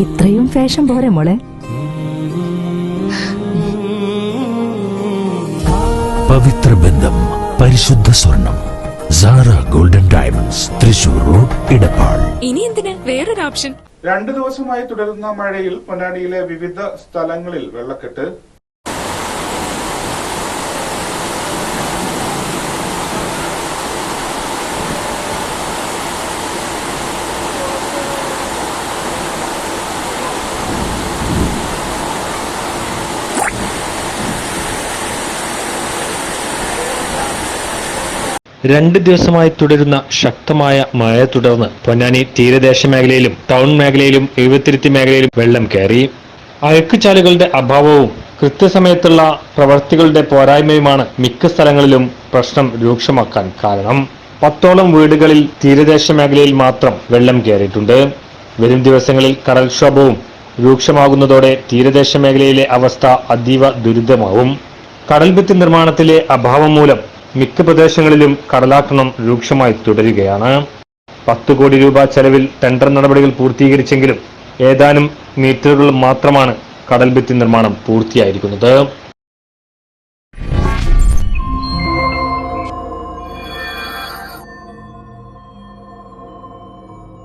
ഇത്രയും ഫാഷൻ പോരെ മോളെ? പവിത്ര ബന്ധം, പരിശുദ്ധ സ്വർണം. Sara golden diamonds, Thrissur road, Edappal. ഇനി എന്തിന് വേറൊരു ഓപ്ഷൻ? 2 ദിവസമായി തുടരുന്ന മഴയിൽ പൊന്നാനിയിലെ വിവിധ സ്ഥലങ്ങളിൽ വെള്ളക്കെട്ട്. രണ്ട് ദിവസമായി തുടരുന്ന ശക്തമായ മഴയെ തുടർന്ന് പൊന്നാനി തീരദേശ മേഖലയിലും ടൗൺ മേഖലയിലും എഴുപത്തിരുത്തി മേഖലയിലും വെള്ളം കയറി. അഴുക്കുചാലുകളുടെ അഭാവവും കൃത്യസമയത്തുള്ള പ്രവൃത്തികളുടെ പോരായ്മയുമാണ് മിക്ക സ്ഥലങ്ങളിലും പ്രശ്നം രൂക്ഷമാക്കാൻ കാരണം. 10ഓളം വീടുകളിൽ തീരദേശ മേഖലയിൽ മാത്രം വെള്ളം കയറിയിട്ടുണ്ട്. വരും ദിവസങ്ങളിൽ കടൽക്ഷോഭവും രൂക്ഷമാകുന്നതോടെ തീരദേശ മേഖലയിലെ അവസ്ഥ അതീവ ദുരിതമാവും. കടൽഭിത്തി നിർമ്മാണത്തിലെ അഭാവം മൂലം മിക്ക പ്രദേശങ്ങളിലും കടലാക്രമണം രൂക്ഷമായി തുടരുകയാണ്. 10 കോടി രൂപ ചെലവിൽ ടെൻഡർ നടപടികൾ പൂർത്തീകരിച്ചെങ്കിലും ഏതാനും മീറ്ററുകൾ മാത്രമാണ് കടൽഭിത്തി നിർമ്മാണം പൂർത്തിയായിരിക്കുന്നത്.